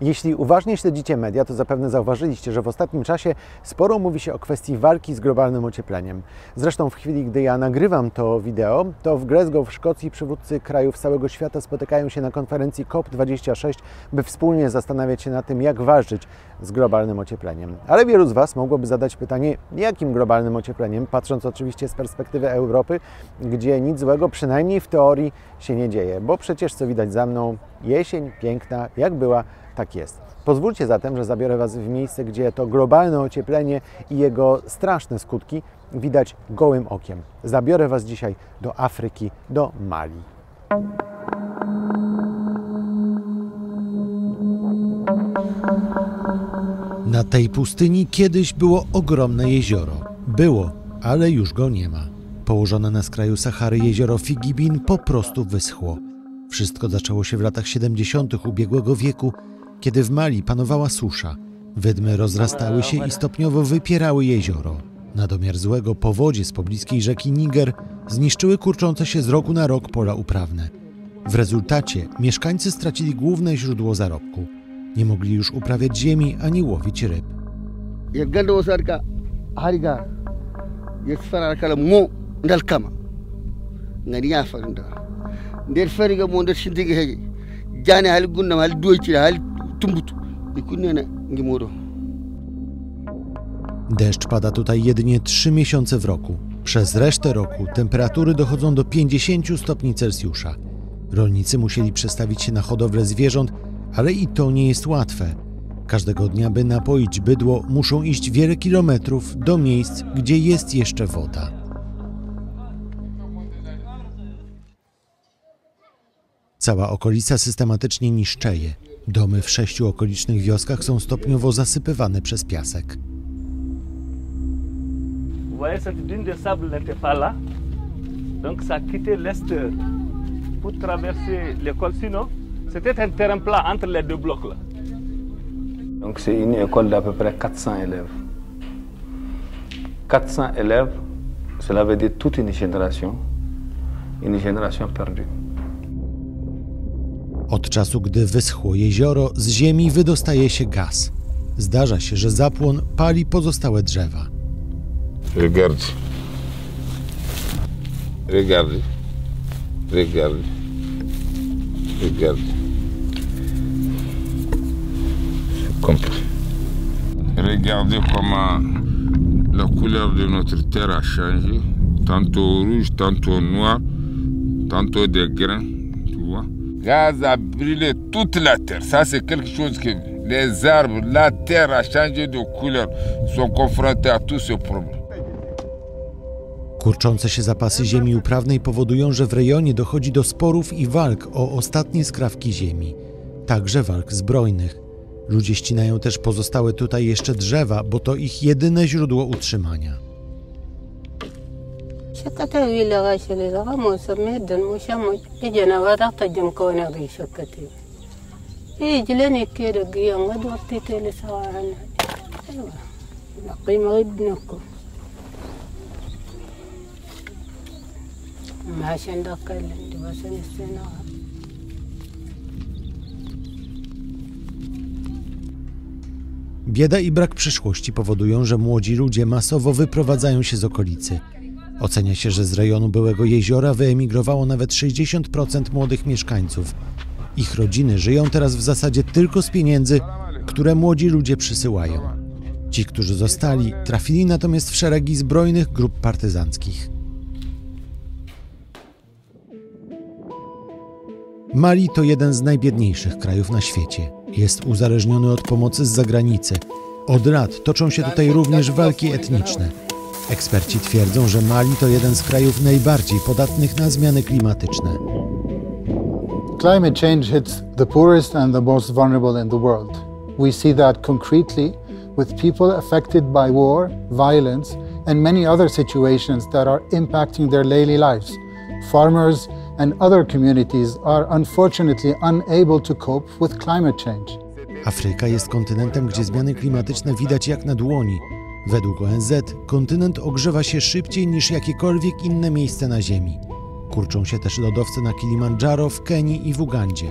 Jeśli uważnie śledzicie media, to zapewne zauważyliście, że w ostatnim czasie sporo mówi się o kwestii walki z globalnym ociepleniem. Zresztą w chwili, gdy ja nagrywam to wideo, to w Glasgow w Szkocji przywódcy krajów z całego świata spotykają się na konferencji COP26, by wspólnie zastanawiać się nad tym, jak walczyć z globalnym ociepleniem. Ale wielu z Was mogłoby zadać pytanie, jakim globalnym ociepleniem, patrząc oczywiście z perspektywy Europy, gdzie nic złego, przynajmniej w teorii, się nie dzieje, bo przecież, co widać za mną, jesień piękna, jak była, tak jest. Pozwólcie zatem, że zabiorę Was w miejsce, gdzie to globalne ocieplenie i jego straszne skutki widać gołym okiem. Zabiorę Was dzisiaj do Afryki, do Mali. Na tej pustyni kiedyś było ogromne jezioro. Było, ale już go nie ma. Położone na skraju Sahary jezioro Figibin po prostu wyschło. Wszystko zaczęło się w latach 70. ubiegłego wieku, kiedy w Mali panowała susza. Wydmy rozrastały się i stopniowo wypierały jezioro. Na domiar złego powodzie z pobliskiej rzeki Niger zniszczyły kurczące się z roku na rok pola uprawne. W rezultacie mieszkańcy stracili główne źródło zarobku. Nie mogli już uprawiać ziemi ani łowić ryb. Deszcz pada tutaj jedynie 3 miesiące w roku. Przez resztę roku temperatury dochodzą do 50 stopni Celsjusza. Rolnicy musieli przestawić się na hodowlę zwierząt, ale i to nie jest łatwe. Każdego dnia, by napoić bydło, muszą iść wiele kilometrów do miejsc, gdzie jest jeszcze woda. Cała okolica systematycznie niszczeje. Domy w 6 okolicznych wioskach są stopniowo zasypywane przez piasek. Voyez cette dune de sable n'était pas là, donc ça quittait l'est pour traverser l'école. Sinon, c'était un terrain plat entre les deux blocs là. Donc c'est une école d'à peu près 400 élèves. 400 élèves, cela veut dire toute une génération perdue. Od czasu, gdy wyschło jezioro, z ziemi wydostaje się gaz. Zdarza się, że zapłon pali pozostałe drzewa. Regarde. Regarde. Regarde. Regarde. Regardez comment la couleur de notre terre a changé. Tantôt rouge, tantôt noir, tantôt des grains, tu vois. Gaz a brûlé toute la terre. Ça, c'est quelque chose que les arbres, la terre a changé de couleur, sont confrontés à tous ces problèmes. Kurczące się zapasy ziemi uprawnej powodują, że w rejonie dochodzi do sporów i walk o ostatnie skrawki ziemi, także walk zbrojnych. Ludzie ścinają też pozostałe tutaj jeszcze drzewa, bo to ich jedyne źródło utrzymania. Bieda i brak przyszłości powodują, że młodzi ludzie masowo wyprowadzają się z okolicy. Ocenia się, że z rejonu byłego jeziora wyemigrowało nawet 60% młodych mieszkańców. Ich rodziny żyją teraz w zasadzie tylko z pieniędzy, które młodzi ludzie przysyłają. Ci, którzy zostali, trafili natomiast w szeregi zbrojnych grup partyzanckich. Mali to jeden z najbiedniejszych krajów na świecie. Jest uzależniony od pomocy z zagranicy. Od lat toczą się tutaj również walki etniczne. Eksperci twierdzą, że Mali to jeden z krajów najbardziej podatnych na zmiany klimatyczne. Climate change hits the poorest and the most vulnerable in the world. We see that concretely with people affected by war, violence, and many other situations that are impacting their daily lives. Farmers and other communities are unfortunately unable to cope with climate change. Afryka jest kontynentem, gdzie zmiany klimatyczne widać jak na dłoni. Według ONZ kontynent ogrzewa się szybciej niż jakiekolwiek inne miejsce na Ziemi. Kurczą się też lodowce na Kilimandżaro, w Kenii i w Ugandzie.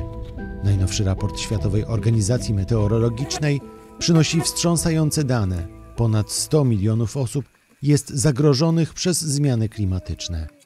Najnowszy raport Światowej Organizacji Meteorologicznej przynosi wstrząsające dane. Ponad 100 milionów osób jest zagrożonych przez zmiany klimatyczne.